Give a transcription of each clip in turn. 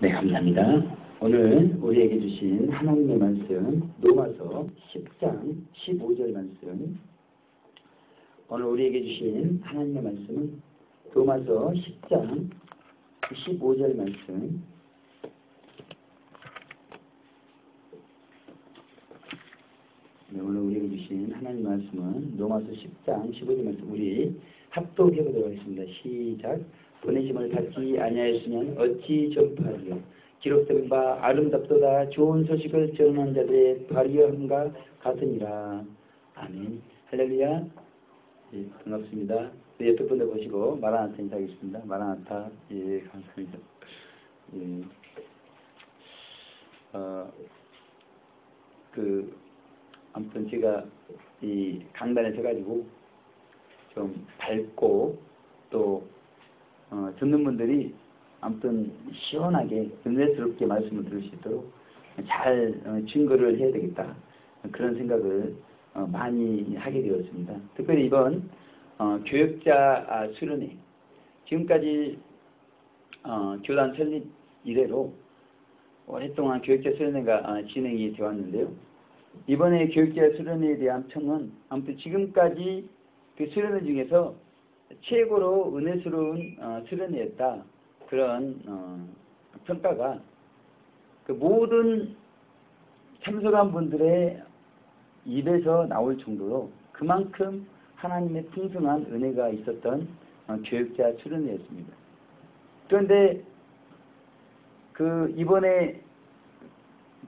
네, 감사합니다. 오늘 우리에게 주신 하나님의 말씀 로마서 10장 15절 말씀. 오늘 우리에게 주신 하나님의 말씀은 로마서 10장 15절 말씀. 네, 오늘 우리에게 주신 하나님의 말씀은 로마서 10장 15절 말씀. 우리 합독해 보도록 하겠습니다. 시작. 보내심을 받지 아니하였으면 어찌 전파하리요. 기록된 바 아름답도다 좋은 소식을 전하는 자들의 발휘함과 같으니라. 아멘. 할렐루야. 예, 반갑습니다. 네, 옆에 분들 보시고 마라나타 인사하겠습니다. 마라나타. 예, 감사합니다. 예. 아무튼 제가 이 강단에 서가지고 좀 밝고 또 듣는 분들이 아무튼 시원하게 은혜스럽게 말씀을 들을 수 있도록 잘 증거를 해야 되겠다, 그런 생각을 많이 하게 되었습니다. 특별히 이번 교역자 수련회, 지금까지 교단 설립 이래로 오랫동안 교역자 수련회가 진행이 되어 왔는데요. 이번에 교역자 수련회에 대한 평은 아무튼 지금까지 그 수련회 중에서 최고로 은혜스러운 수련회였다, 그런 평가가 그 모든 참석한 분들의 입에서 나올 정도로 그만큼 하나님의 풍성한 은혜가 있었던 교역자 수련회였습니다. 그런데 그 이번에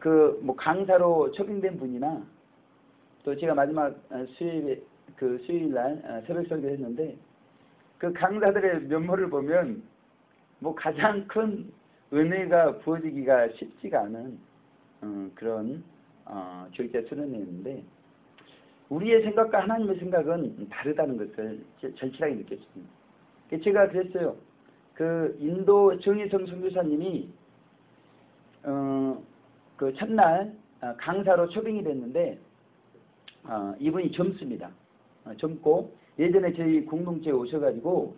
그 뭐 강사로 초빙된 분이나 또 제가 마지막 수요일날 새벽 설교를 했는데 그 강사들의 면모를 보면 뭐 가장 큰 은혜가 부어지기가 쉽지가 않은 그런 교육자 수련회였는데, 우리의 생각과 하나님의 생각은 다르다는 것을 절실하게 느꼈습니다. 제가 그랬어요. 그 인도 정희성 선교사님이 그 첫날 강사로 초빙이 됐는데 이분이 젊습니다. 젊고 예전에 저희 공동체에 오셔가지고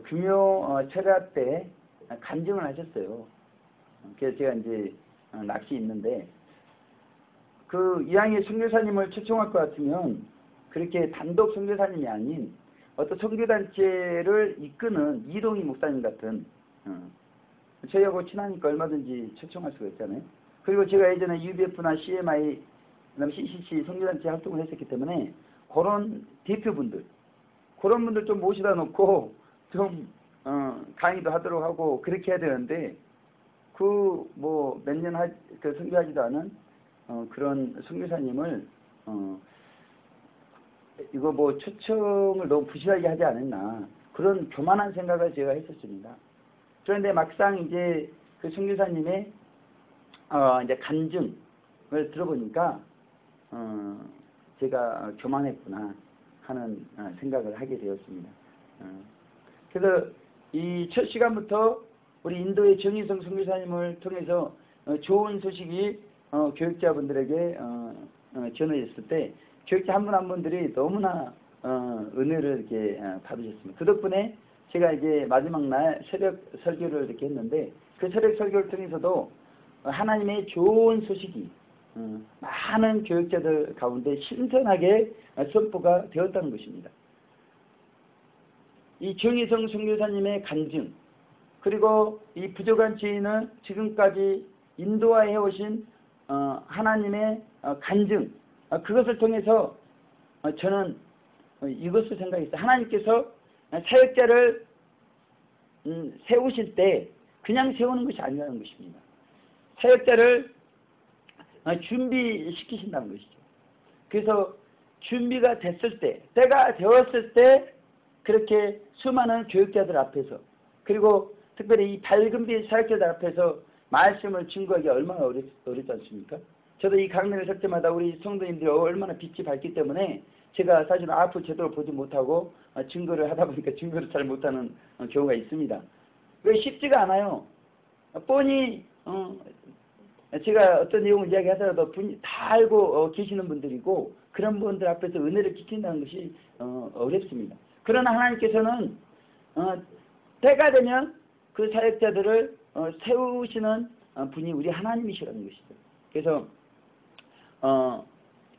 금요 철야 때 간증을 하셨어요. 그래서 제가 이제 낚시 있는데 그 이왕에 선교사님을 초청할 것 같으면 그렇게 단독 선교사님이 아닌 어떤 선교단체를 이끄는 이동희 목사님 같은, 저희하고 친하니까 얼마든지 초청할 수가 있잖아요. 그리고 제가 예전에 UBF나 CMI, 그다음에 CCC 선교단체 활동을 했었기 때문에 그런 대표분들, 그런 분들 좀 모시다 놓고 좀 강의도 하도록 하고 그렇게 해야 되는데, 그 뭐 몇 년 그 선교하지도 않은 그런 선교사님을 이거 뭐 초청을 너무 부실하게 하지 않았나, 그런 교만한 생각을 제가 했었습니다. 그런데 막상 이제 그 선교사님의 이제 간증을 들어보니까 제가 교만했구나 하는 생각을 하게 되었습니다. 그래서 이 첫 시간부터 우리 인도의 정희성 선교사님을 통해서 좋은 소식이 교육자분들에게 전해졌을 때 교육자 한 분 한 분들이 너무나 은혜를 이렇게 받으셨습니다. 그 덕분에 제가 이제 마지막 날 새벽 설교를 이렇게 했는데, 그 새벽 설교를 통해서도 하나님의 좋은 소식이 많은 교육자들 가운데 신선하게 선포가 되었다는 것입니다. 이 정희성 선교사님의 간증, 그리고 이 부족한 죄인은 지금까지 인도화해 오신 하나님의 간증, 그것을 통해서 저는 이것을 생각했어요. 하나님께서 사역자를 세우실 때 그냥 세우는 것이 아니라는 것입니다. 사역자를 준비시키신다는 것이죠. 그래서 준비가 됐을 때, 때가 되었을 때 그렇게 수많은 교육자들 앞에서, 그리고 특별히 이 밝은 빛 사역자들 앞에서 말씀을 증거하기 얼마나 어렵지 않습니까? 저도 이 강단을 설 때마다 우리 성도님들이 얼마나 빛이 밝기 때문에 제가 사실은 앞을 제대로 보지 못하고 증거를 하다 보니까 증거를 잘 못하는 경우가 있습니다. 왜 쉽지가 않아요. 뻔히 제가 어떤 내용을 이야기하더라도 다 알고 계시는 분들이고, 그런 분들 앞에서 은혜를 지킨다는 것이 어렵습니다. 그러나 하나님께서는 때가 되면 그 사역자들을 세우시는 분이 우리 하나님이시라는 것이죠. 그래서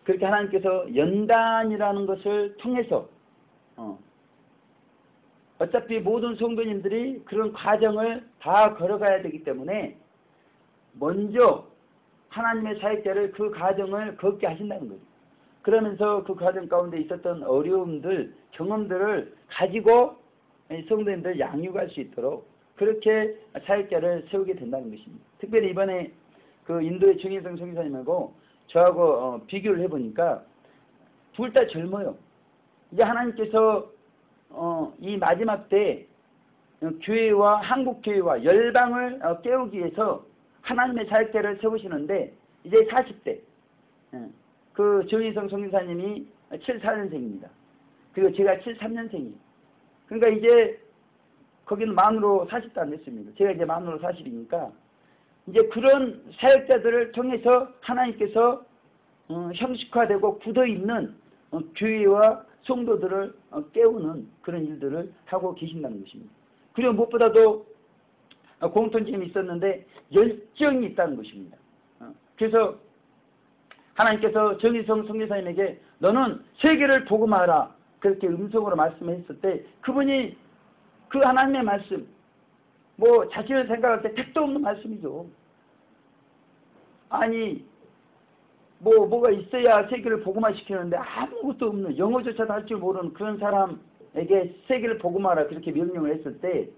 그렇게 하나님께서 연단이라는 것을 통해서 어차피 모든 성도님들이 그런 과정을 다 걸어가야 되기 때문에 먼저 하나님의 사역자를 그 과정을 걷게 하신다는 거죠. 그러면서 그 과정 가운데 있었던 어려움들, 경험들을 가지고 성도님들 양육할 수 있도록 그렇게 사역자를 세우게 된다는 것입니다. 특별히 이번에 그 인도의 정혜성 선교사님하고 저하고 비교를 해보니까 둘 다 젊어요. 이제 하나님께서 이 마지막 때 교회와 한국교회와 열방을 깨우기 위해서 하나님의 사역자를 세우시는데 이제 40대. 그 정희성 선교사님이 74년생입니다. 그리고 제가 73년생이에요. 그러니까 이제 거기는 만으로 40도 안 됐습니다. 제가 이제 만으로 40이니까 이제 그런 사역자들을 통해서 하나님께서 형식화되고 굳어있는 교회와 성도들을 깨우는 그런 일들을 하고 계신다는 것입니다. 그리고 무엇보다도 공통점이 있었는데 열정이 있다는 것입니다. 그래서 하나님께서 정희성 선교사님에게 너는 세계를 복음하라 그렇게 음성으로 말씀했을 때 그분이 그 하나님의 말씀 뭐 자신을 생각할 때 택도 없는 말씀이죠. 아니 뭐가 있어야 세계를 복음화시키는데 아무것도 없는 영어조차도 할 줄 모르는 그런 사람에게 세계를 복음하라 그렇게 명령을 했을 때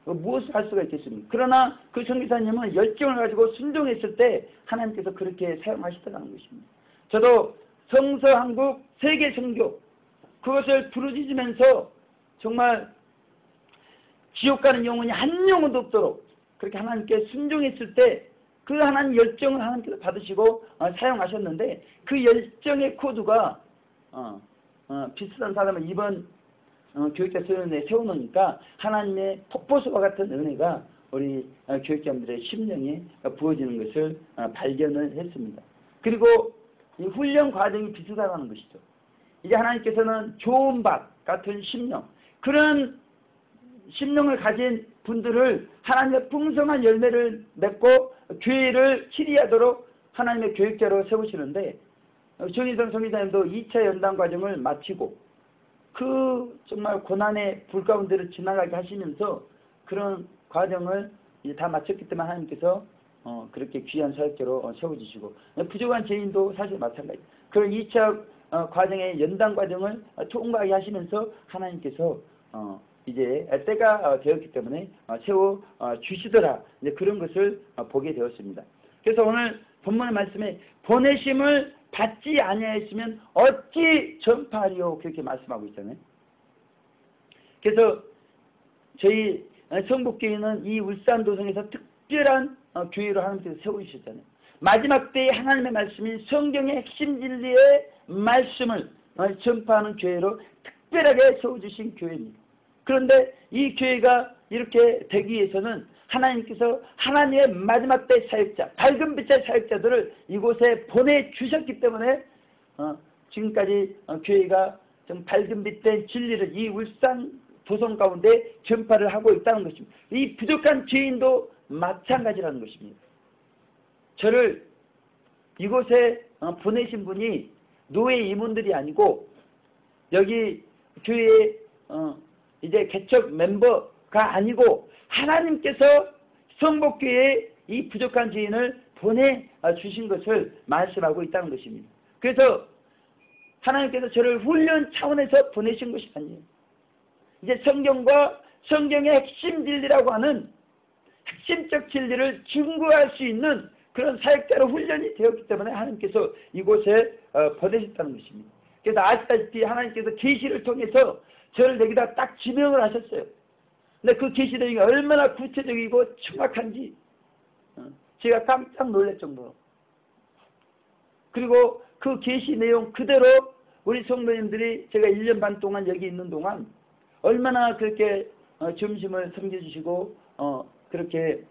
무엇을 할 수가 있겠습니까? 그러나 그 선교사님은 열정을 가지고 순종했을 때 하나님께서 그렇게 사용하시더라는 것입니다. 저도 성서한국 세계선교 그것을 부르짖으면서 정말 지옥 가는 영혼이 한 영혼도 없도록 그렇게 하나님께 순종했을 때 그 하나님 열정을 하나님께서 받으시고 사용하셨는데 그 열정의 코드가 비슷한 사람을 이번 교육자 수련회에 세워놓으니까 하나님의 폭포수와 같은 은혜가 우리 교육자님들의 심령에 부어지는 것을 발견을 했습니다. 그리고 이 훈련 과정이 비슷하다는 것이죠. 이제 하나님께서는 좋은 밭 같은 심령 그런 심령을 가진 분들을 하나님의 풍성한 열매를 맺고 교회를 치리하도록 하나님의 교육자로 세우시는데 정희성 선교사님도 2차 연단 과정을 마치고 그 정말 고난의 불 가운데를 지나가게 하시면서 그런 과정을 이제 다 마쳤기 때문에 하나님께서 그렇게 귀한 사역자로 세워주시고 부족한 죄인도 사실 마찬가지예요. 그런 2차 과정의 연단 과정을 통과하게 하시면서 하나님께서 이제 때가 되었기 때문에 세워 주시더라. 이제 그런 것을 보게 되었습니다. 그래서 오늘 본문의 말씀에 보내심을 받지 아니하였으면 어찌 전파하리요 그렇게 말씀하고 있잖아요. 그래서 저희 성북교회는 이 울산도성에서 특별한 교회로 하나님께서 세우셨잖아요. 마지막 때에 하나님의 말씀인 성경의 핵심 진리의 말씀을 전파하는 교회로 특별하게 세워주신 교회입니다. 그런데 이 교회가 이렇게 되기 위해서는 하나님께서 하나님의 마지막 때 사역자, 밝은 빛의 사역자들을 이곳에 보내주셨기 때문에 지금까지 교회가 좀 밝은 빛의 진리를 이 울산 도성 가운데 전파를 하고 있다는 것입니다. 이 부족한 죄인도 마찬가지라는 것입니다. 저를 이곳에 보내신 분이 노예 임원들이 아니고 여기 교회에 이제 개척 멤버가 아니고 하나님께서 성복교회에 이 부족한 죄인을 보내주신 것을 말씀하고 있다는 것입니다. 그래서 하나님께서 저를 훈련 차원에서 보내신 것이 아니에요. 이제 성경과 성경의 핵심 진리라고 하는 핵심적 진리를 증거할 수 있는 그런 사역자로 훈련이 되었기 때문에 하나님께서 이곳에 보내셨다는 것입니다. 그래서 아시다시피 하나님께서 계시를 통해서 저를 여기다 딱 지명을 하셨어요. 근데 그 계시 내용이 얼마나 구체적이고 정확한지 제가 깜짝 놀랄 정도로. 그리고 그 계시 내용 그대로 우리 성도님들이 제가 1년 반 동안 여기 있는 동안 얼마나 그렇게 점심을 섬겨주시고 그렇게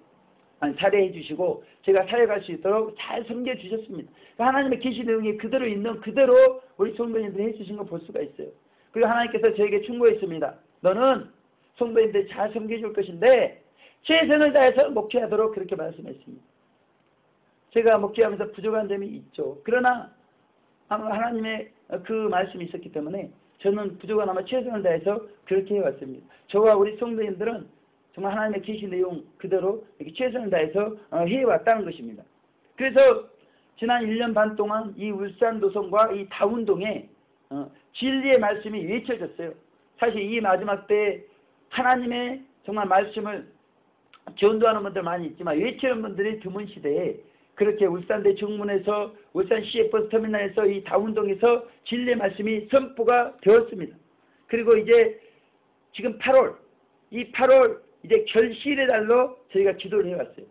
사례해 주시고 제가 사역할 수 있도록 잘 섬겨주셨습니다. 하나님의 계시 내용이 그대로 있는 그대로 우리 성도님들이 해주신 거 볼 수가 있어요. 그리고 하나님께서 저에게 충고했습니다. 너는 성도님들 잘 섬겨줄 것인데 최선을 다해서 목회하도록 그렇게 말씀했습니다. 제가 목회하면서 부족한 점이 있죠. 그러나 하나님의 그 말씀이 있었기 때문에 저는 부족하나마 최선을 다해서 그렇게 해왔습니다. 저와 우리 성도님들은 정말 하나님의 계신 내용 그대로 이렇게 최선을 다해서 해왔다는 것입니다. 그래서 지난 1년 반 동안 이 울산 도성과 이 다운동에 진리의 말씀이 외쳐졌어요. 사실 이 마지막 때 하나님의 정말 말씀을 전도하는 분들 많이 있지만 외치는 분들이 드문 시대에 그렇게 울산대 정문에서 울산 CF 터미널에서 이 다운동에서 진리의 말씀이 선포가 되었습니다. 그리고 이제 지금 8월 이 8월 이제 결실의 달로 저희가 기도를 해왔어요.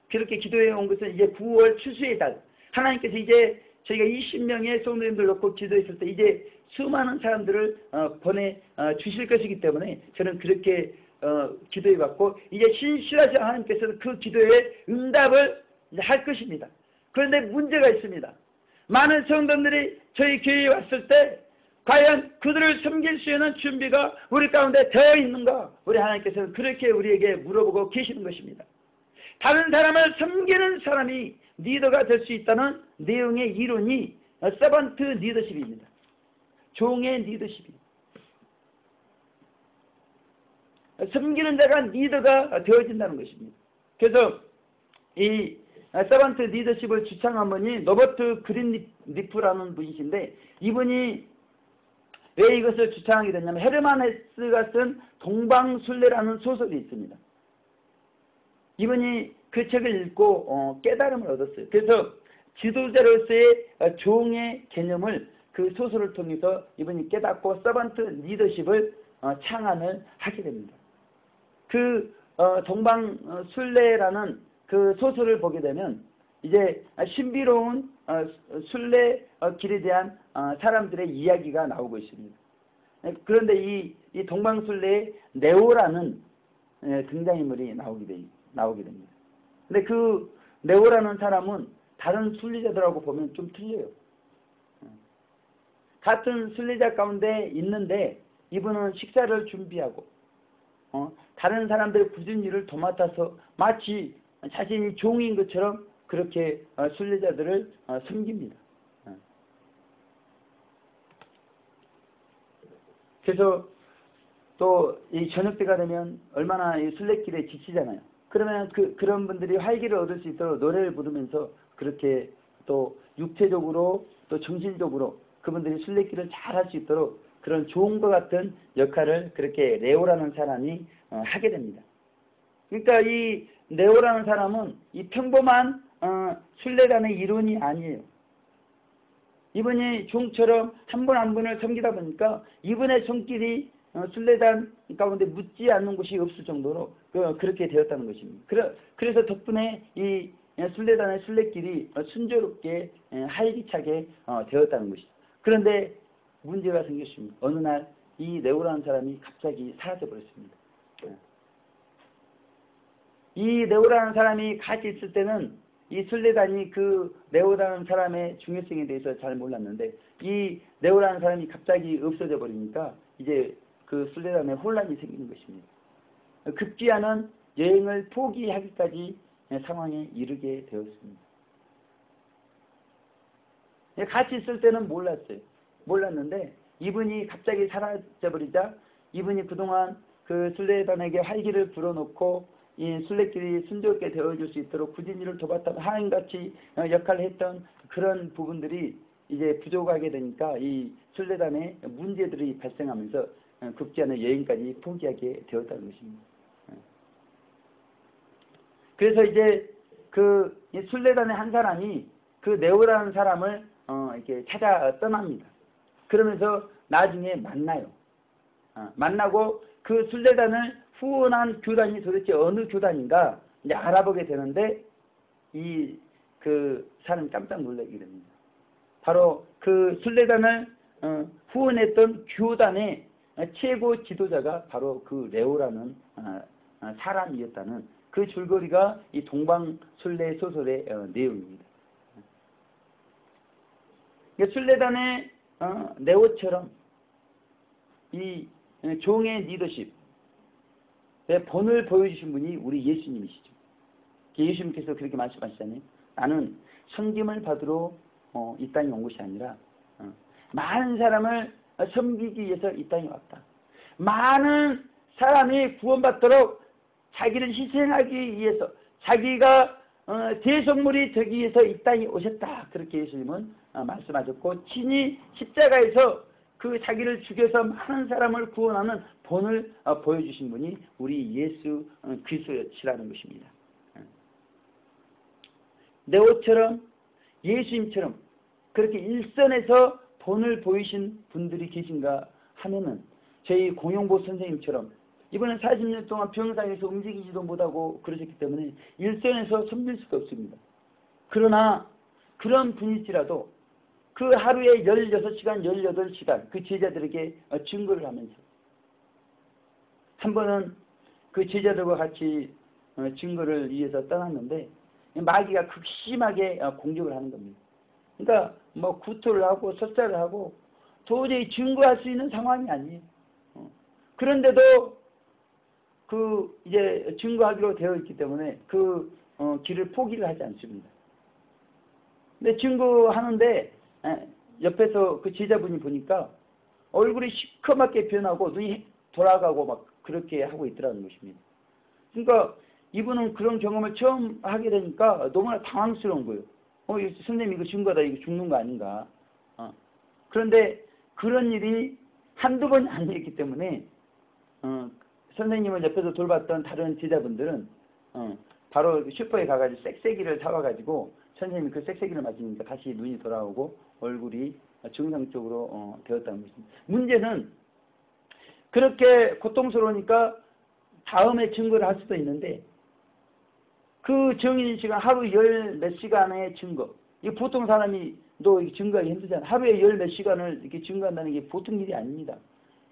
그렇게 기도해 온 것은 이제 9월 추수의 달. 하나님께서 이제 저희가 20명의 성도님들 놓고 기도했을 때 이제 수많은 사람들을 보내 주실 것이기 때문에 저는 그렇게 기도해 봤고 이제 신실하신 하나님께서는 그 기도에 응답을 이제 할 것입니다. 그런데 문제가 있습니다. 많은 성도들이 저희 교회에 왔을 때 과연 그들을 섬길 수 있는 준비가 우리 가운데 되어 있는가? 우리 하나님께서는 그렇게 우리에게 물어보고 계시는 것입니다. 다른 사람을 섬기는 사람이 리더가 될 수 있다는 내용의 이론이 서번트 리더십입니다. 종의 리더십입니다. 섬기는 자가 리더가 되어진다는 것입니다. 그래서 이 서번트 리더십을 주창한 분이 로버트 그린리프라는 분이신데 이분이 왜 이것을 주창하게 됐냐면 헤르만 헤스가 쓴 동방순례라는 소설이 있습니다. 이분이 그 책을 읽고 깨달음을 얻었어요. 그래서 지도자로서의 종의 개념을 그 소설을 통해서 이분이 깨닫고 서번트 리더십을 창안을 하게 됩니다. 그 동방순례라는 그 소설을 보게 되면 이제 신비로운 순례 길에 대한 사람들의 이야기가 나오고 있습니다. 그런데 이 동방순례의 네오라는 등장인물이 나오게 됩니다. 근데 그 네오라는 사람은 다른 순례자들하고 보면 좀 틀려요. 같은 순례자 가운데 있는데 이분은 식사를 준비하고 다른 사람들의 굳은 일을 도맡아서 마치 자신이 종인 것처럼 그렇게 순례자들을 섬깁니다. 그래서 또 이 저녁 때가 되면 얼마나 이 순례길에 지치잖아요. 그러면 그런 분들이 활기를 얻을 수 있도록 노래를 부르면서 그렇게 또 육체적으로 또 정신적으로 그분들이 순례길을 잘 할 수 있도록 그런 종과 같은 역할을 그렇게 레오라는 사람이 하게 됩니다. 그러니까 이 네오라는 사람은 이 평범한 순례단의 일원이 아니에요. 이분이 종처럼 한 분 한 분을 섬기다 보니까 이분의 손길이 순례단 가운데 묻지 않는 곳이 없을 정도로 그렇게 되었다는 것입니다. 그래서 덕분에 이 순례단의 순례길이 순조롭게 활기차게 되었다는 것이죠. 그런데 문제가 생겼습니다. 어느 날 이 네오라는 사람이 갑자기 사라져 버렸습니다. 이 네오라는 사람이 같이 있을 때는 이 순례단이 그 네오라는 사람의 중요성에 대해서 잘 몰랐는데 이 네오라는 사람이 갑자기 없어져 버리니까 이제 그 순례단에 혼란이 생기는 것입니다. 급기야는 여행을 포기하기까지 상황에 이르게 되었습니다. 같이 있을 때는 몰랐는데 이분이 갑자기 사라져버리자 이분이 그동안 그 순례단에게 활기를 불어넣고 이 순례길이 순조롭게 되어줄 수 있도록 굳은 일을 도맡아 하나님같이 역할을 했던 그런 부분들이 이제 부족하게 되니까 이 순례단에 문제들이 발생하면서 급기야는 여행까지 포기하게 되었다는 것입니다. 그래서 이제 그 순례단의 한 사람이 그 네오라는 사람을 이렇게 찾아 떠납니다. 그러면서 나중에 만나요. 만나고 그 순례단을 후원한 교단이 도대체 어느 교단인가 이제 알아보게 되는데 그 사람이 깜짝 놀라게 됩니다. 바로 그 순례단을 후원했던 교단의 최고 지도자가 바로 그 레오라는 사람이었다는 그 줄거리가 이 동방순례 소설의 내용입니다. 순례단의 네오처럼 이 종의 리더십, 본을 보여주신 분이 우리 예수님이시죠. 예수님께서 그렇게 말씀하시잖아요. 나는 섬김을 받으러 이 땅에 온 것이 아니라 많은 사람을 섬기기 위해서 이 땅에 왔다. 많은 사람이 구원받도록 자기를 희생하기 위해서, 자기가 대속물이 되기 위해서 이 땅에 오셨다. 그렇게 예수님은 말씀하셨고, 친히 십자가에서 그 자기를 죽여서 많은 사람을 구원하는 본을 보여주신 분이 우리 예수 그리스도시라는 것입니다. 네오처럼, 예수님처럼 그렇게 일선에서 본을 보이신 분들이 계신가 하면은, 저희 공용보 선생님처럼 이번에 40년 동안 병상에서 움직이지도 못하고 그러셨기 때문에 일선에서 섬길 수가 없습니다. 그러나 그런 분일지라도 그 하루에 16시간, 18시간 그 제자들에게 증거를 하면서, 한 번은 그 제자들과 같이 증거를 위해서 떠났는데 마귀가 극심하게 공격을 하는 겁니다. 그러니까 뭐 구토를 하고 설사를 하고 도저히 증거할 수 있는 상황이 아니에요. 그런데도 그 이제 증거하기로 되어 있기 때문에 그 길을 포기를 하지 않습니다. 근데 증거하는데 옆에서 그 제자분이 보니까 얼굴이 시커멓게 변하고 눈이 돌아가고 막 그렇게 하고 있더라는 것입니다. 그러니까 이분은 그런 경험을 처음 하게 되니까 너무나 당황스러운 거예요. 선생님 이거 증거다, 이거 죽는 거 아닌가. 그런데 그런 일이 한두 번이 아니었기 때문에 선생님을 옆에서 돌봤던 다른 제자분들은 바로 슈퍼에 가가지고 쌕쌕이를 사와가지고 선생님이 그 쌕쌕이를 마시니까 다시 눈이 돌아오고 얼굴이 정상적으로 되었다는 것입니다. 문제는 그렇게 고통스러우니까 다음에 증거를 할 수도 있는데, 그 정해진 시간, 하루 열 몇 시간의 증거, 이 보통 사람이 너 증거하기 힘들잖아요. 하루에 열 몇 시간을 이렇게 증거한다는 게 보통 일이 아닙니다.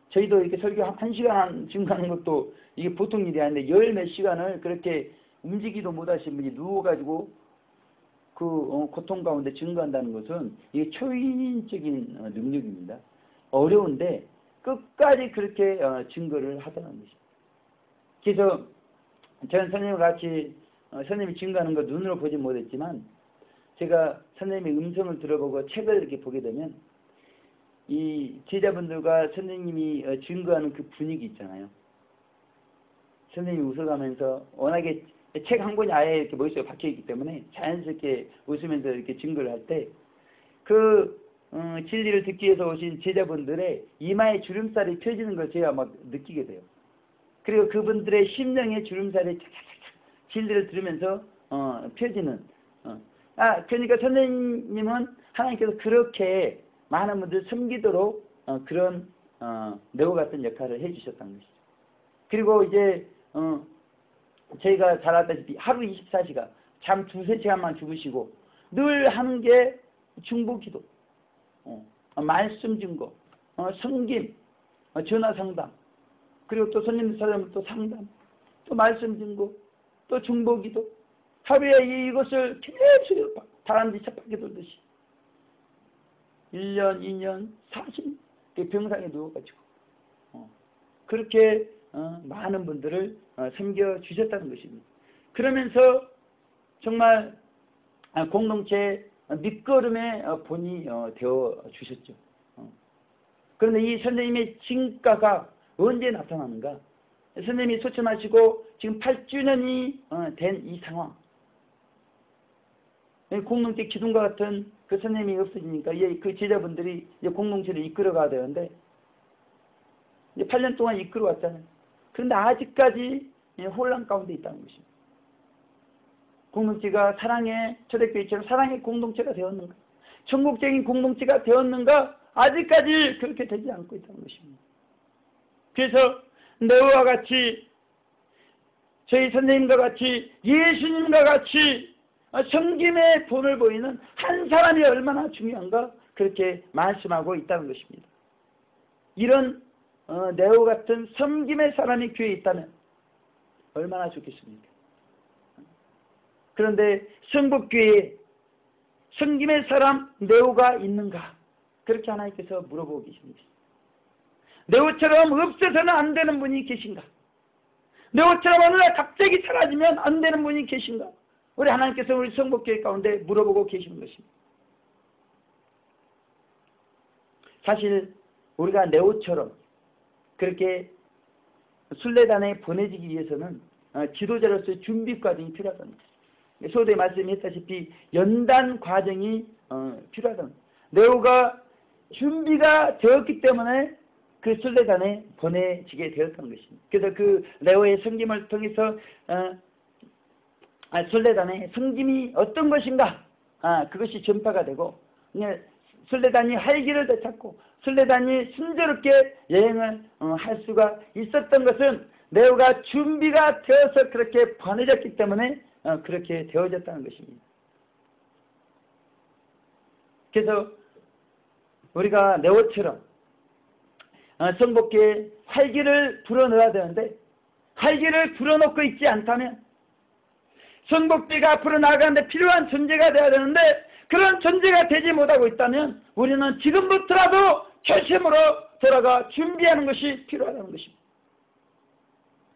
저희도 이렇게 설교 한 시간 증거하는 것도 이게 보통 일이 아닌데, 열 몇 시간을 그렇게 움직이도 못하신 분이 누워가지고 그 고통 가운데 증거한다는 것은 이게 초인적인 능력입니다. 어려운데 끝까지 그렇게 증거를 하다는 것입니다. 그래서 저는 선생님과 같이 선생님이 증거하는 거 눈으로 보지 못했지만, 제가 선생님의 음성을 들어보고 책을 이렇게 보게 되면 이 제자분들과 선생님이 증거하는 그 분위기 있잖아요. 선생님이 웃어가면서, 워낙에 책 한 권이 아예 이렇게 머릿속에 박혀있기 때문에 자연스럽게 웃으면서 이렇게 증거를 할 때 그 진리를 듣기 위해서 오신 제자분들의 이마에 주름살이 펴지는 걸 제가 막 느끼게 돼요. 그리고 그분들의 심령의 주름살이 착착착 진리를 들으면서 펴지는. 그러니까 선생님은 하나님께서 그렇게 많은 분들 섬기도록 그런 네오 같은 역할을 해주셨다는 것이죠. 그리고 이제 저희가 잘 알다시피 하루 24시간 잠 2-3시간만 주무시고 늘 하는 게 중보기도, 말씀 증거, 성김, 전화 상담, 그리고 또 손님들 찾아오면 또 상담, 또 말씀 증거, 또 중보기도, 하루에 이것을 계속 다람쥐 쳇바퀴 돌듯이 1년, 2년, 40 병상에 누워가지고 그렇게 많은 분들을 섬겨주셨다는 것입니다. 그러면서 정말 공동체 밑거름의 본이 되어주셨죠. 그런데 이 선생님의 진가가 언제 나타나는가? 선생님이 소천하시고 지금 8주년이 된 이 상황, 공동체 기둥과 같은 그 선생님이 없어지니까 그 제자분들이 공동체를 이끌어가야 되는데, 이제 8년 동안 이끌어왔잖아요. 그런데 아직까지 혼란 가운데 있다는 것입니다. 공동체가 사랑의 초대교회처럼 사랑의 공동체가 되었는가? 전국적인 공동체가 되었는가? 아직까지 그렇게 되지 않고 있다는 것입니다. 그래서 네오와 같이, 저희 선생님과 같이, 예수님과 같이 섬김의 본을 보이는 한 사람이 얼마나 중요한가? 그렇게 말씀하고 있다는 것입니다. 이런 네오 같은 섬김의 사람이 교회에 있다면 얼마나 좋겠습니까? 그런데 성북교회에 섬김의 사람 네오가 있는가? 그렇게 하나님께서 물어보고 계십니다. 네오처럼 없어서는 안 되는 분이 계신가? 네오처럼 어느 날 갑자기 사라지면 안 되는 분이 계신가? 우리 하나님께서 우리 성복교회 가운데 물어보고 계시는 것입니다. 사실 우리가 네오처럼 그렇게 순례단에 보내지기 위해서는 지도자로서의 준비 과정이 필요하답니다. 소도에 말씀했다시피 연단 과정이 필요하답니다. 네오가 준비가 되었기 때문에 그 순례단에 보내지게 되었던 것입니다. 그래서 그 네오의 섬김을 통해서 순례단의 섬김이 어떤 것인가, 그것이 전파가 되고 순례단이 활기를 되찾고 순례단이 순조롭게 여행을 할 수가 있었던 것은 네오가 준비가 되어서 그렇게 보내졌기 때문에 그렇게 되어졌다는 것입니다. 그래서 우리가 네오처럼 성복교에 활기를 불어넣어야 되는데 활기를 불어넣고 있지 않다면 성복교가 앞으로 나아가는데 필요한 존재가 되어야 되는데 그런 존재가 되지 못하고 있다면 우리는 지금부터라도 초심으로 돌아가 준비하는 것이 필요하다는 것입니다.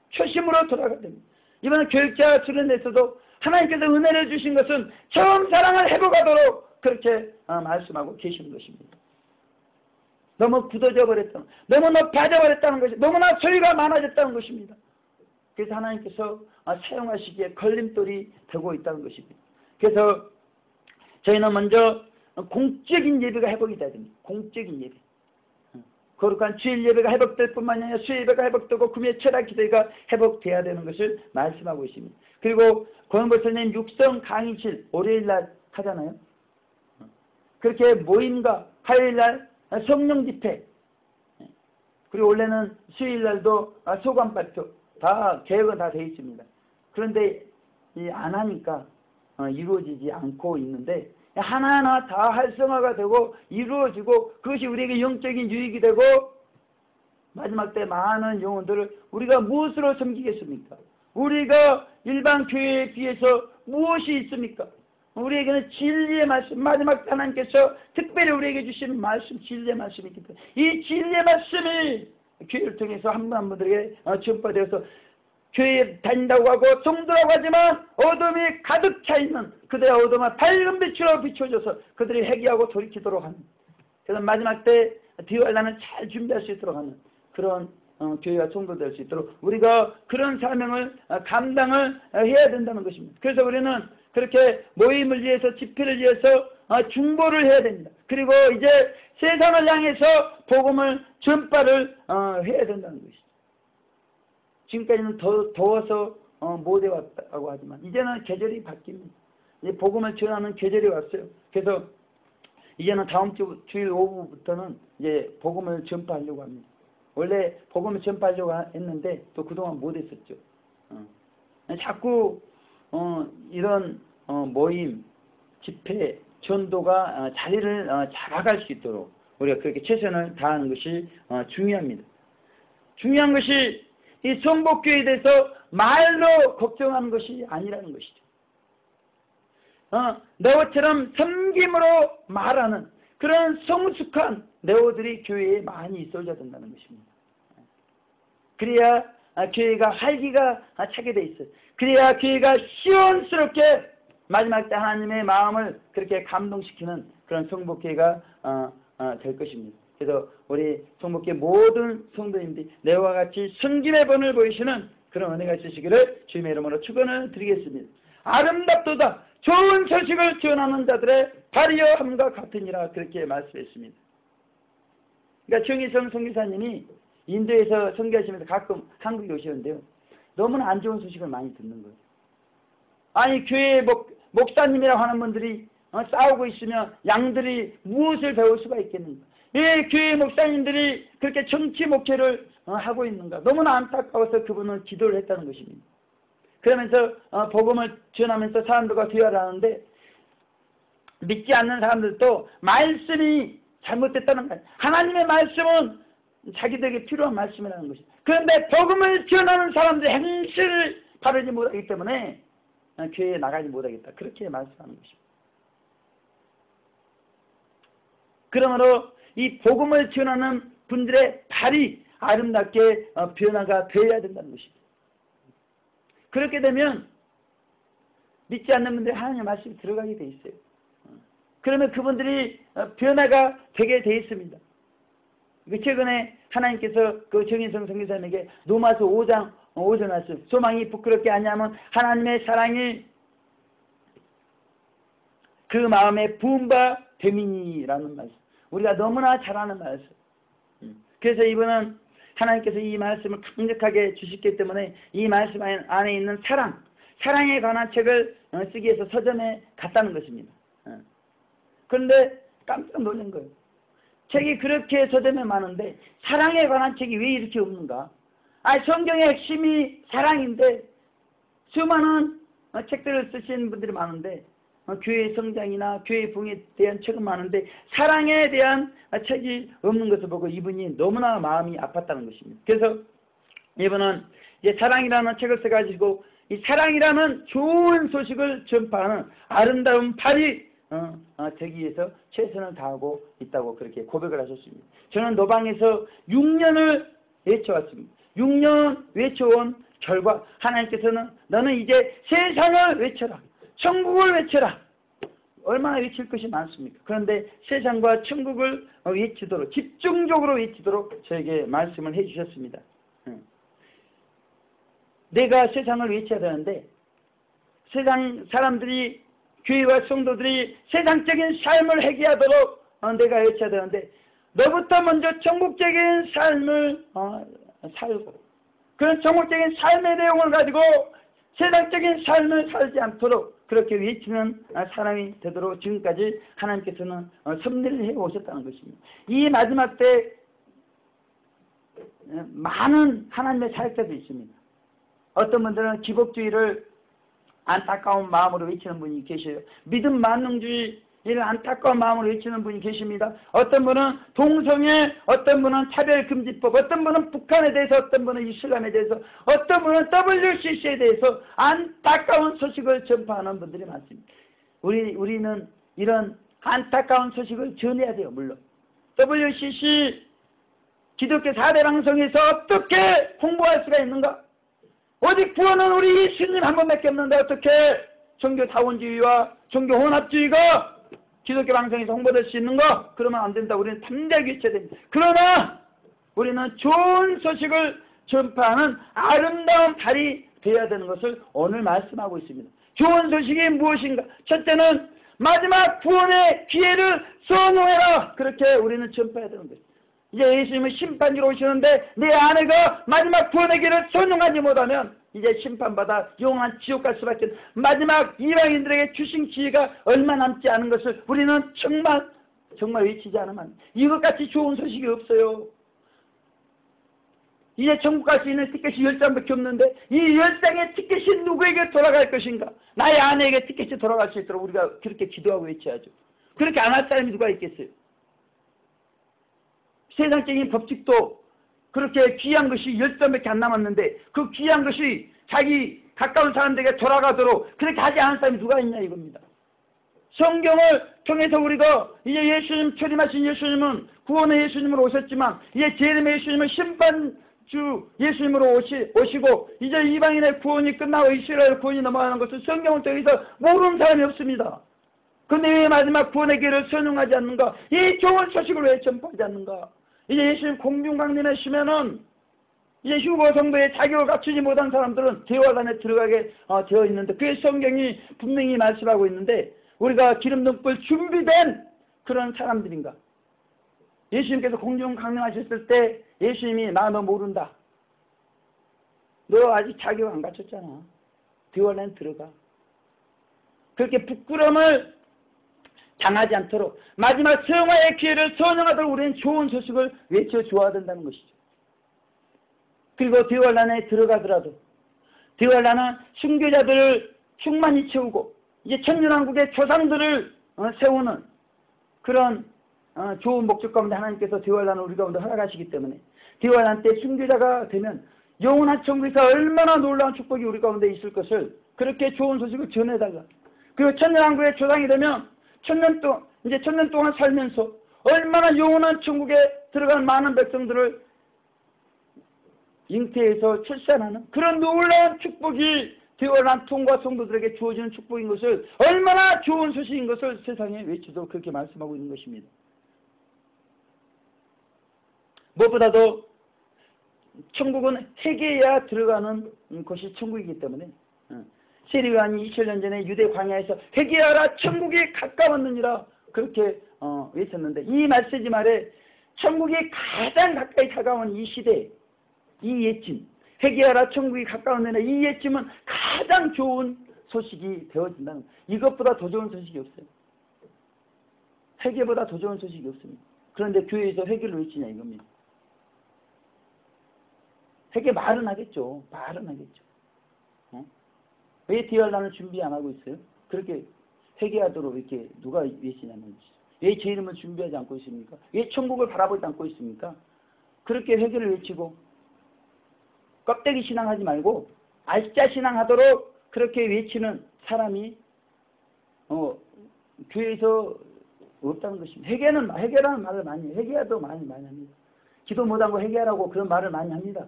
초심으로 돌아가야 됩니다. 이번에 교육자 수련회에서도 하나님께서 은혜를 주신 것은 처음 사랑을 회복하도록 그렇게 말씀하고 계시는 것입니다. 너무 굳어져 버렸다는, 너무 높아져 버렸다는 것이, 너무나 소유가 많아졌다는 것입니다. 그래서 하나님께서 사용하시기에 걸림돌이 되고 있다는 것입니다. 그래서 저희는 먼저 공적인 예배가 회복이 돼야 됩니다. 공적인 예배. 거룩한 주일 예배가 회복될 뿐만 아니라 수요 예배가 회복되고 금요 철학 기도가 회복돼야 되는 것을 말씀하고 있습니다. 그리고 고영골선생님 육성 강의실 월요일날 하잖아요. 그렇게 모임과 화요일날 성령 집회, 그리고 원래는 수요일날도 소감 발표 다 계획은 다 되어 있습니다. 그런데 안 하니까 이루어지지 않고 있는데 하나하나 다 활성화가 되고 이루어지고 그것이 우리에게 영적인 유익이 되고 마지막 때 많은 영혼들을 우리가 무엇으로 섬기겠습니까? 우리가 일반 교회에 비해서 무엇이 있습니까? 우리에게는 진리의 말씀, 마지막 하나님께서 특별히 우리에게 주신 말씀, 진리의 말씀이 있기 때문에 이 진리의 말씀이 교회를 통해서 한 분 한 분들에게 전파되어서 교회에 다닌다고 하고 성도라고 하지만 어둠이 가득 차 있는 그들의 어둠은 밝은 빛으로 비춰져서 그들이 회개하고 돌이키도록 하는, 그래서 마지막 때 뒤와 나는 잘 준비할 수 있도록 하는 그런 교회와 성도 될 수 있도록 우리가 그런 사명을 감당을 해야 된다는 것입니다. 그래서 우리는 그렇게 모임을 위해서 집회를 위해서 중보를 해야 됩니다. 그리고 이제 세상을 향해서 복음을 전파를 해야 된다는 것이죠. 지금까지는 더워서 못 해왔다고 하지만 이제는 계절이 바뀝니다. 이제 복음을 전하는 계절이 왔어요. 그래서 이제는 다음 주일 오후부터는 이제 복음을 전파하려고 합니다. 원래 복음을 전파하려고 했는데 또 그동안 못 했었죠. 자꾸 이런 모임, 집회, 전도가 자리를 잡아갈 수 있도록 우리가 그렇게 최선을 다하는 것이 중요합니다. 중요한 것이 이 성복교회에 대해서 말로 걱정하는 것이 아니라는 것이죠. 네오처럼 섬김으로 말하는 그런 성숙한 네오들이 교회에 많이 있어야 된다는 것입니다. 그래야 교회가 활기가 차게 돼 있어요. 그래야 교회가 시원스럽게 마지막 때 하나님의 마음을 그렇게 감동시키는 그런 성복교회가 될 것입니다. 그래서 우리 성복교회 모든 성도님들이 네오와 같이 섬김의 본을 보이시는 그런 은혜가 있으시기를 주님의 이름으로 축원을 드리겠습니다. 아름답도다 좋은 소식을 전하는 자들의 발휘함과 같으니라 그렇게 말씀했습니다. 그러니까 정희성 선교사님이 인도에서 선교하시면서 가끔 한국에 오시는데요. 너무나 안 좋은 소식을 많이 듣는 거예요. 아니 교회 목사님이라고 하는 분들이 싸우고 있으면 양들이 무엇을 배울 수가 있겠는가? 왜 교회 목사님들이 그렇게 정치 목회를 하고 있는가? 너무나 안타까워서 그분은 기도를 했다는 것입니다. 그러면서 복음을 전하면서 사람들과 대화를 하는데 믿지 않는 사람들도 말씀이 잘못됐다는 거예요. 하나님의 말씀은 자기들에게 필요한 말씀이라는 것입니다. 그런데 복음을 전하는 사람들이 행실을 바르지 못하기 때문에 교회에 나가지 못하겠다. 그렇게 말씀하는 것입니다. 그러므로 이 복음을 전하는 분들의 발이 아름답게 변화가 되어야 된다는 것입니다. 그렇게 되면 믿지 않는 분들이 하나님의 말씀이 들어가게 돼 있어요. 그러면 그분들이 변화가 되게 돼 있습니다. 최근에 하나님께서 그 정인성 선교사님에게 로마서 5장 말씀, 소망이 부끄럽게 아니하면 하나님의 사랑이 그 마음에 부은 바 됨이니라는 말씀. 우리가 너무나 잘 아는 말씀. 그래서 이분은 하나님께서 이 말씀을 강력하게 주셨기 때문에 이 말씀 안에 있는 사랑에 관한 책을 쓰기 위해서 서점에 갔다는 것입니다. 그런데 깜짝 놀란 거예요. 책이 그렇게 서점에 많은데 사랑에 관한 책이 왜 이렇게 없는가? 성경의 핵심이 사랑인데 수많은 책들을 쓰신 분들이 많은데 교회 성장이나 교회 부흥에 대한 책은 많은데 사랑에 대한 책이 없는 것을 보고 이분이 너무나 마음이 아팠다는 것입니다. 그래서 이분은 이제 사랑이라는 책을 써가지고 이 사랑이라는 좋은 소식을 전파하는 아름다운 발이 되기 위해서 최선을 다하고 있다고 그렇게 고백을 하셨습니다. 저는 노방에서 6년을 외쳐왔습니다. 6년 외쳐온 결과 하나님께서는 너는 이제 세상을 외쳐라. 천국을 외쳐라. 얼마나 외칠 것이 많습니까? 그런데 세상과 천국을 외치도록 집중적으로 외치도록 저에게 말씀을 해주셨습니다. 내가 세상을 외쳐야 되는데 세상 사람들이 교회와 성도들이 세상적인 삶을 회개하도록 내가 외쳐야 되는데 너부터 먼저 천국적인 삶을 살고 그런 천국적인 삶의 내용을 가지고 세상적인 삶을 살지 않도록 그렇게 외치는 사람이 되도록 지금까지 하나님께서는 섭리를 해오셨다는 것입니다. 이 마지막 때 많은 하나님의 사역자들이 있습니다. 어떤 분들은 기복주의를 안타까운 마음으로 외치는 분이 계셔요. 믿음 만능주의를 안타까운 마음으로 외치는 분이 계십니다. 어떤 분은 동성애, 어떤 분은 차별금지법, 어떤 분은 북한에 대해서, 어떤 분은 이슬람에 대해서, 어떤 분은 WCC에 대해서 안타까운 소식을 전파하는 분들이 많습니다. 우리는 이런 안타까운 소식을 전해야 돼요. 물론 WCC 기독교 4대 방송에서 어떻게 홍보할 수가 있는가? 오직 구원은 우리 예수님 한 번밖에 없는데 어떻게 종교다원주의와 종교혼합주의가 기독교 방송에서 홍보될 수 있는가? 그러면 안 된다. 우리는 담대하게 외쳐야 됩니다. 그러나 우리는 좋은 소식을 전파하는 아름다운 달이 되어야 되는 것을 오늘 말씀하고 있습니다. 좋은 소식이 무엇인가? 첫째는 마지막 구원의 기회를 선호해라. 그렇게 우리는 전파해야 되는 것입니다. 이제 예수님은 심판주로 오시는데 내 아내가 마지막 구원의 길을 선용하지 못하면 이제 심판받아 영원한 지옥 갈 수밖에 없는 마지막 이방인들에게 주신 기회가 얼마 남지 않은 것을 우리는 정말 외치지 않으면 이것같이 좋은 소식이 없어요. 이제 천국 갈 수 있는 티켓이 10장밖에 없는데 이 10장의 티켓이 누구에게 돌아갈 것인가? 나의 아내에게 티켓이 돌아갈 수 있도록 우리가 그렇게 기도하고 외쳐야죠. 그렇게 안 할 사람이 누가 있겠어요? 세상적인 법칙도 그렇게 귀한 것이 10점밖에 안 남았는데 그 귀한 것이 자기 가까운 사람들에게 돌아가도록 그렇게 하지 않은 사람이 누가 있냐 이겁니다. 성경을 통해서 우리가 이제 예수님 초림하신 예수님은 구원의 예수님으로 오셨지만 이제 재림의 예수님은 심판주 예수님으로 오시고 이제 이방인의 구원이 끝나고 이스라엘 구원이 넘어가는 것을 성경을 통해서 모르는 사람이 없습니다. 그런데 왜 마지막 구원의 길을 선용하지 않는가? 이 좋은 소식을 왜 전파하지 않는가? 이제 예수님 공중강림하시면은 이제 휴거 성도의 자격을 갖추지 못한 사람들은 대화관에 들어가게 되어 있는데 그게 성경이 분명히 말씀하고 있는데 우리가 기름 등불 준비된 그런 사람들인가? 예수님께서 공중강림하셨을 때 예수님이 나 너 모른다. 너 아직 자격 안 갖췄잖아. 대화관에 들어가. 그렇게 부끄러움을 당하지 않도록 마지막 성화의 기회를 선용하도록 우리는 좋은 소식을 외쳐줘야 된다는 것이죠. 그리고 대환란에 들어가더라도 대환란은 순교자들을 충만히 채우고 이제 천년왕국의 조상들을 세우는 그런 좋은 목적 가운데 하나님께서 대환란을 우리 가운데 허락하시기 때문에 대환란 때 순교자가 되면 영원한 천국에서 얼마나 놀라운 축복이 우리 가운데 있을 것을 그렇게 좋은 소식을 전해달라. 그리고 천년왕국의 조상이 되면 천년 동안 살면서 얼마나 영원한 천국에 들어간 많은 백성들을 잉태해서 출산하는 그런 놀라운 축복이 뛰어난 통과 성도들에게 주어지는 축복인 것을, 얼마나 좋은 소식인 것을 세상에 외치도록 그렇게 말씀하고 있는 것입니다. 무엇보다도 천국은 회개해야 들어가는 것이 천국이기 때문에 세례요한이 2000년 전에 유대 광야에서 회개하라 천국이 가까웠느니라 그렇게 외쳤는데, 이 메시지 말에 천국이 가장 가까이 다가온 이 시대, 이 예침, 회개하라 천국이 가까웠느니라, 이 예침은 가장 좋은 소식이 되어진다는, 이것보다 더 좋은 소식이 없어요. 회개보다 더 좋은 소식이 없습니다. 그런데 교회에서 회개를 외치냐 이겁니다. 회개 말은 하겠죠. 말은 하겠죠. 왜 디알라는 준비 안 하고 있어요? 그렇게 회개하도록 이렇게 누가 외치냐면, 왜 제 이름을 준비하지 않고 있습니까? 왜 천국을 바라보지 않고 있습니까? 그렇게 회개를 외치고 껍데기 신앙하지 말고 알짜 신앙하도록 그렇게 외치는 사람이 교회에서 없다는 것입니다. 회개라는 말을 많이 해요. 회개도 많이 합니다. 기도 못한 거 회개하라고 그런 말을 많이 합니다.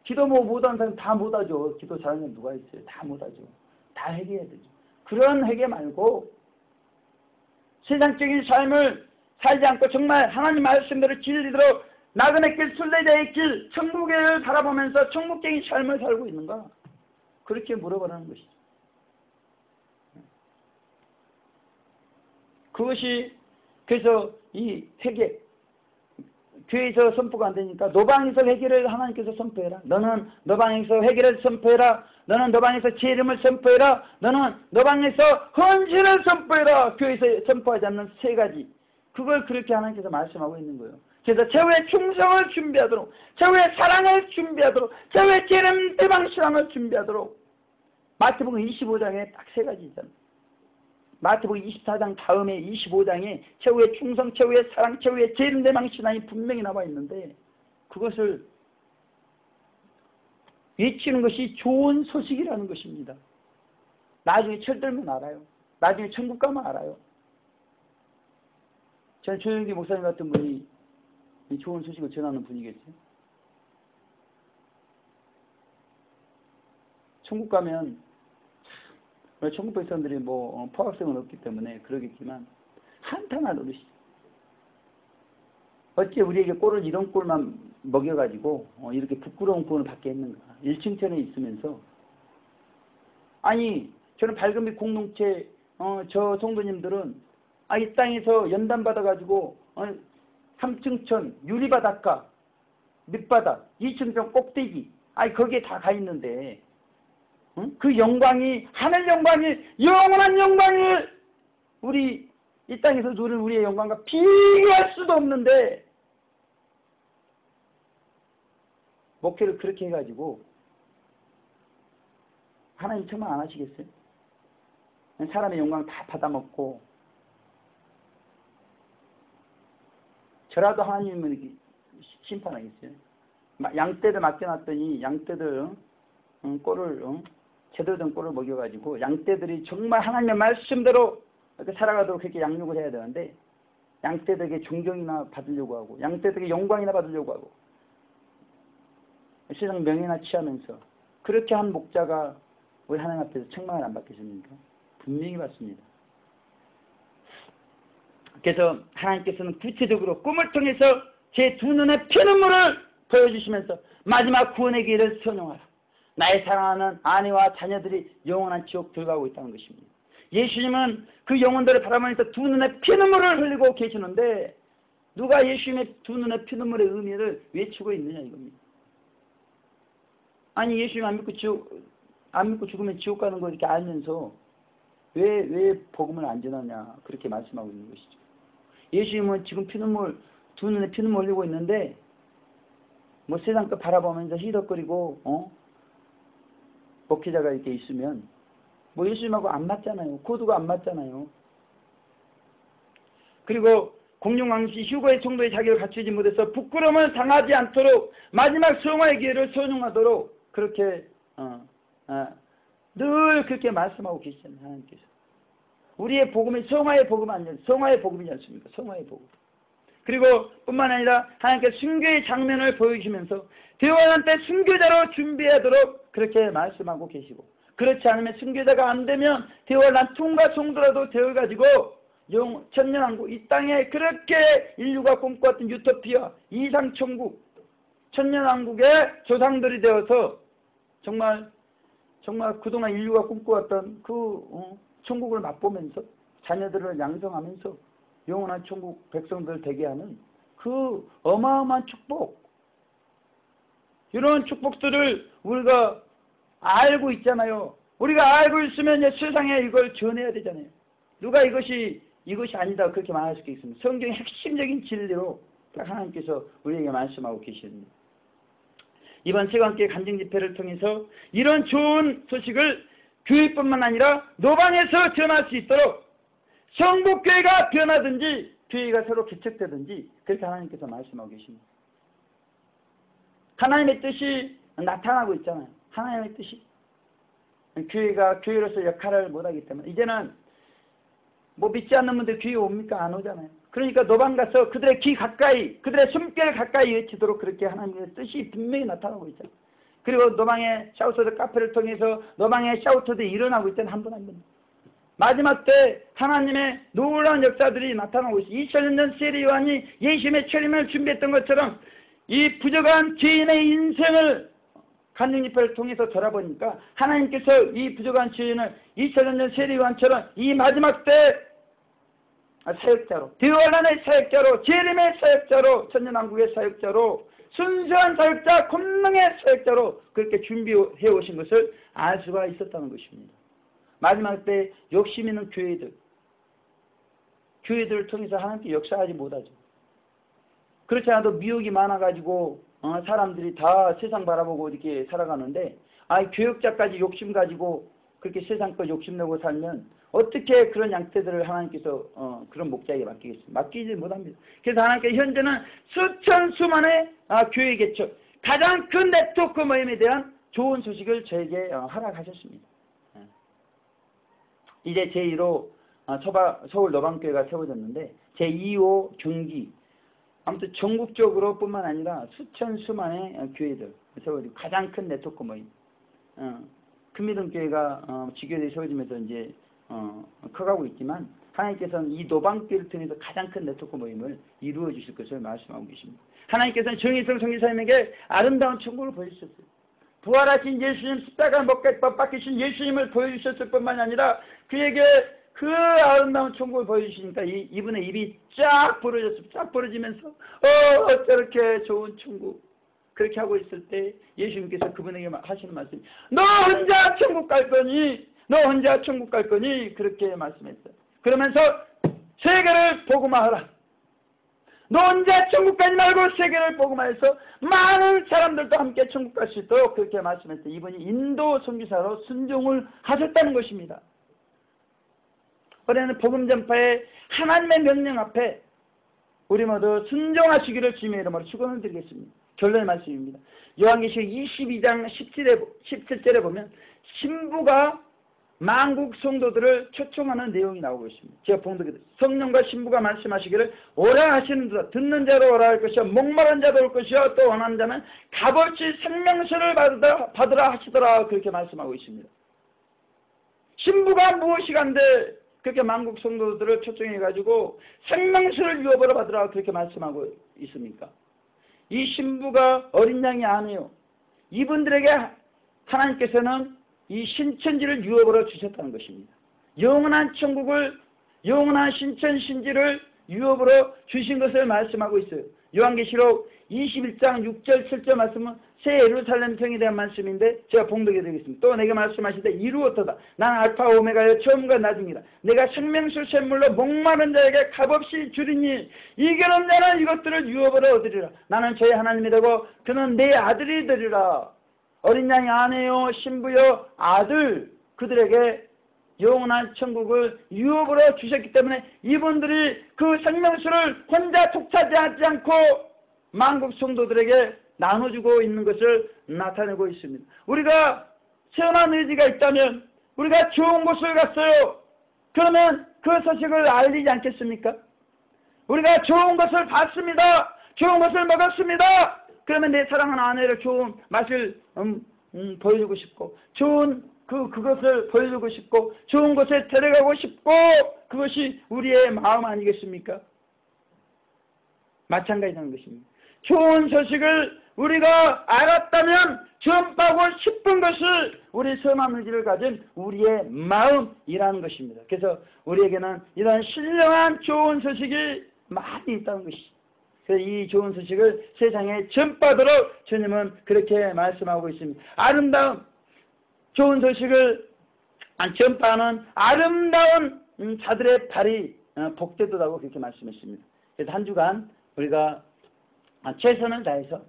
기도 못하는 사람 다 못하죠. 기도 잘하는 사람 누가 있어요? 다 못하죠. 다 회개해야 되죠. 그런 회개 말고 세상적인 삶을 살지 않고 정말 하나님 말씀대로 진리대로 나그네 길, 순례자의 길, 천국을 바라보면서 천국적인 삶을 살고 있는가? 그렇게 물어보라는 것이죠. 그것이, 그래서 이 회개, 교회에서 선포가 안 되니까 노방에서 회개를 하나님께서 선포해라. 너는 노방에서 회개를 선포해라. 너는 노방에서 제 이름을 선포해라. 너는 노방에서 헌신을 선포해라. 교회에서 선포하지 않는 세 가지. 그걸 그렇게 하나님께서 말씀하고 있는 거예요. 그래서 최후의 충성을 준비하도록, 최후의 사랑을 준비하도록, 최후의 제 이름 대방신앙을 준비하도록. 마태복음 25장에 딱 세 가지 있잖아요. 마태복음 24장 다음에 25장에 최후의 충성, 최후의 사랑, 최후의 제 이름 대방 신앙이 분명히 나와 있는데, 그것을 외치는 것이 좋은 소식이라는 것입니다. 나중에 철들면 알아요. 나중에 천국 가면 알아요. 저는 조영기 목사님 같은 분이 이 좋은 소식을 전하는 분이겠어요. 천국 가면, 천국 백성들이 포학생은 없기 때문에 그러겠지만 한탄할 노릇이죠. 어째 우리에게 꼴을 이런 꼴만 먹여가지고 이렇게 부끄러운 구원을 받게 했는가. 일층천에 있으면서, 아니 저는 밝은빛 공동체 저 성도님들은 이 땅에서 연단 받아가지고 3층천 유리바닷가 밑바닥 2층천 꼭대기 거기에 다 가 있는데, 그 영광이, 하늘 영광이, 영원한 영광을 우리 이 땅에서 누리는 우리의 영광과 비교할 수도 없는데, 목회를 그렇게 해가지고 하나님 정말 안 하시겠어요? 사람의 영광 다 받아먹고, 저라도 하나님은 이렇게 심판하겠어요? 양떼들 맡겨놨더니 양떼들 꼴을 제대로 된 꼴을 먹여가지고 양떼들이 정말 하나님의 말씀대로 살아가도록 그렇게 양육을 해야 되는데, 양떼들에게 존경이나 받으려고 하고 양떼들에게 영광이나 받으려고 하고 세상 명예나 취하면서, 그렇게 한 목자가 우리 하나님 앞에서 책망을 안 받겠습니까? 분명히 받습니다. 그래서 하나님께서는 구체적으로 꿈을 통해서 제 두 눈에 피눈물을 보여주시면서 마지막 구원의 길을 선용하라. 나의 사랑하는 아내와 자녀들이 영원한 지옥 들어가고 있다는 것입니다. 예수님은 그 영혼들을 바라보면서 두 눈에 피눈물을 흘리고 계시는데, 누가 예수님의 두 눈에 피눈물의 의미를 외치고 있느냐 이겁니다. 아니 예수님 안 믿고 죽으면 지옥 가는 거 이렇게 알면서 왜 복음을 안 전하냐 그렇게 말씀하고 있는 것이죠. 예수님은 지금 두 눈에 피눈물 흘리고 있는데, 세상 거 바라보면서 희덕거리고 목회자가 이렇게 있으면 예수님하고 안 맞잖아요. 코드가 안 맞잖아요. 그리고 공룡왕시 휴거의 정도의 자격을 갖추지 못해서 부끄러움을 당하지 않도록 마지막 성화의 기회를 선용하도록 그렇게 늘 그렇게 말씀하고 계시잖아요. 하나님께서. 우리의 복음이 성화의 복음 아니냐, 성화의 복음이지 않습니까? 성화의 복음. 그리고 뿐만 아니라 하나님께서 순교의 장면을 보여주시면서 대원한 때 순교자로 준비하도록 그렇게 말씀하고 계시고, 그렇지 않으면 순교자가 안 되면 대환란 통과 송도라도 되어가지고 천년왕국, 이 땅에 그렇게 인류가 꿈꿔왔던 유토피아, 이상천국, 천년왕국의 조상들이 되어서 정말 그동안 인류가 꿈꿔왔던 천국을 맛보면서 자녀들을 양성하면서 영원한 천국 백성들 되게 하는 그 어마어마한 축복, 이런 축복들을 우리가 알고 있잖아요. 우리가 알고 있으면 세상에 이걸 전해야 되잖아요. 누가 이것이 아니다 그렇게 말할 수 있습니다. 성경의 핵심적인 진리로 하나님께서 우리에게 말씀하고 계십니다. 이번 세관계 간증 집회를 통해서 이런 좋은 소식을 교회뿐만 아니라 노방에서 전할 수 있도록 성북교회가 변하든지 교회가 서로 개척되든지 그렇게 하나님께서 말씀하고 계십니다. 하나님의 뜻이 나타나고 있잖아요. 하나님의 뜻이. 교회가 교회로서 역할을 못하기 때문에 이제는 믿지 않는 분들 교회 옵니까? 안 오잖아요. 그러니까 노방 가서 그들의 귀 가까이, 그들의 숨결 가까이 외치도록 그렇게 하나님의 뜻이 분명히 나타나고 있잖아요. 그리고 노방의 샤우터드 카페를 통해서 노방의 샤우터들이 일어나고 있다는 한 분 한 분. 마지막 때 하나님의 놀라운 역사들이 나타나고 있어요. 2000년 세례 요한이 예수님의 철임을 준비했던 것처럼 이 부족한 죄인의 인생을 간증집회를 통해서 돌아보니까 하나님께서 이 부족한 죄인을 2000년 세례 요한처럼 이 마지막 때 사역자로, 대환란의 사역자로, 재림의 사역자로, 천년왕국의 사역자로, 순수한 사역자, 권능의 사역자로 그렇게 준비해 오신 것을 알 수가 있었다는 것입니다. 마지막 때 욕심 있는 교회들을 통해서 하나님께 역사하지 못하죠. 그렇지 않아도 미혹이 많아가지고 사람들이 다 세상 바라보고 이렇게 살아가는데 교역자까지 욕심 가지고 그렇게 세상 거 욕심내고 살면 어떻게 그런 양떼들을 하나님께서 그런 목자에게 맡기겠습니까? 맡기지 못합니다. 그래서 하나님께서 현재는 수천 수만의 교회 개척, 가장 큰 네트워크 모임에 대한 좋은 소식을 저에게 허락하셨습니다. 이제 제1호 서울 노방교회가 세워졌는데 제2호 경기, 아무튼 전국적으로 뿐만 아니라 수천 수만의 교회들 세워지고 가장 큰 네트워크 모임. 금미동교회가 지교대에 세워지면서 이제 커가고 있지만 하나님께서는 이 노방교회를 통해서 가장 큰 네트워크 모임을 이루어 주실 것을 말씀하고 계십니다. 하나님께서는 정의성 성기사님에게 아름다운 천국을 보여주셨어요. 부활하신 예수님, 십자가 못 박히신 예수님을 보여주셨을 뿐만 아니라 그에게 그 아름다운 천국을 보여주시니까 이분의 입이 쫙 벌어졌습니다. 쫙 벌어지면서 저렇게 좋은 천국 그렇게 하고 있을 때 예수님께서 그분에게 하시는 말씀이 너 혼자 천국 갈 거니? 너 혼자 천국 갈 거니? 그렇게 말씀했어요. 그러면서 세계를 복음화하라. 너 혼자 천국 가지 말고 세계를 복음화해서 많은 사람들도 함께 천국 갈 수 있도록 그렇게 말씀했어요. 이분이 인도 선교사로 순종을 하셨다는 것입니다. 올해는 복음 전파의 하나님의 명령 앞에 우리 모두 순종하시기를 주님의 이름으로 축원을 드리겠습니다. 결론의 말씀입니다. 요한계시록 22장 17절에 보면 신부가 만국 성도들을 초청하는 내용이 나오고 있습니다. 제가 봉독해 드립니다. 성령과 신부가 말씀하시기를 오라 하시는도다. 듣는 자로 오라 할 것이요 목마른 자도 올 것이요 또 원하는 자는 값없이 생명수를 받으라 하시더라. 그렇게 말씀하고 있습니다. 신부가 무엇이 간데 그렇게 만국 성도들을 초청해가지고 생명수를 유업으로 받으라 그렇게 말씀하고 있습니까? 이 신부가 어린 양이 아니에요. 이분들에게 하나님께서는 이 신천지를 유업으로 주셨다는 것입니다. 영원한 천국을, 영원한 신천신지를 유업으로 주신 것을 말씀하고 있어요. 요한계시록 21장 6절 7절 말씀은 새 예루살렘 성에 대한 말씀인데 제가 봉독해 드리겠습니다. 또 내가 말씀하시되 이루었도다. 나는 알파 오메가여 처음과 나중이라. 내가 생명수 샘물로 목마른 자에게 값없이 주리니 이겨는 자는 이것들을 유업으로 얻으리라. 나는 저의 하나님이 되고 그는 내 아들이 되리라. 어린 양이 아내요 신부요 아들 그들에게 영원한 천국을 유업으로 주셨기 때문에 이분들이 그 생명수를 혼자 독차지하지 않고 만국 성도들에게 나눠주고 있는 것을 나타내고 있습니다. 우리가 세운한 의지가 있다면 우리가 좋은 곳을 갔어요. 그러면 그 소식을 알리지 않겠습니까? 우리가 좋은 것을 봤습니다. 좋은 것을 먹었습니다. 그러면 내 사랑하는 아내를 좋은 맛을 보여주고 싶고 좋은 그것을 보여주고 싶고 좋은 곳에 데려가고 싶고 그것이 우리의 마음 아니겠습니까? 마찬가지라는 것입니다. 좋은 소식을 우리가 알았다면 전파하고 싶은 것을 우리 선한 의지를 가진 우리의 마음이라는 것입니다. 그래서 우리에게는 이런 신령한 좋은 소식이 많이 있다는 것이죠. 그래서 이 좋은 소식을 세상에 전파하도록 주님은 그렇게 말씀하고 있습니다. 아름다운 좋은 소식을 전파하는 아름다운 자들의 발이 복되도다고 그렇게 말씀했습니다. 그래서 한 주간 우리가 최선을 다해서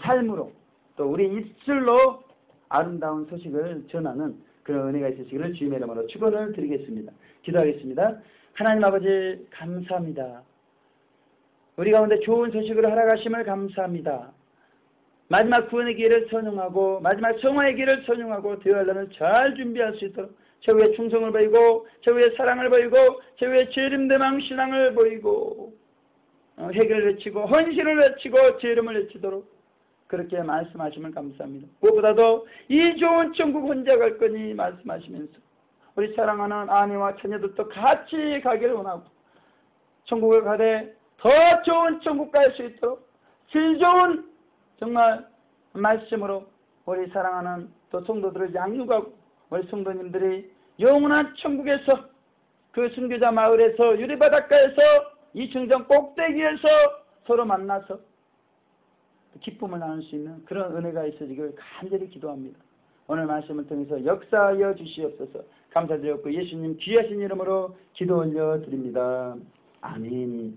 삶으로 또 우리 입술로 아름다운 소식을 전하는 그런 은혜가 있으시기를 주님의 이름으로 축원을 드리겠습니다. 기도하겠습니다. 하나님 아버지 감사합니다. 우리 가운데 좋은 소식을 허락하심을 감사합니다. 마지막 구원의 길을 선용하고 마지막 성화의 길을 선용하고 되어야 하는 잘 준비할 수 있도록 최후의 충성을 보이고 최후의 사랑을 보이고 최후의 재림대망 신앙을 보이고 회개를 외치고 헌신을 외치고 제 이름을 외치도록 그렇게 말씀하시면 감사합니다. 무엇보다도 이 좋은 천국 혼자 갈 거니 말씀하시면서 우리 사랑하는 아내와 자녀들도 같이 가기를 원하고 천국을 가되 더 좋은 천국 갈 수 있도록 질 좋은 정말 말씀으로 우리 사랑하는 또 성도들을 양육하고 우리 성도님들이 영원한 천국에서 그 순교자 마을에서 유리바닷가에서 이층정 꼭대기에서 서로 만나서 기쁨을 나눌 수 있는 그런 은혜가 있어지기를 간절히 기도합니다. 오늘 말씀을 통해서 역사하여 주시옵소서. 감사드렸고 예수님 귀하신 이름으로 기도 올려드립니다. 아멘.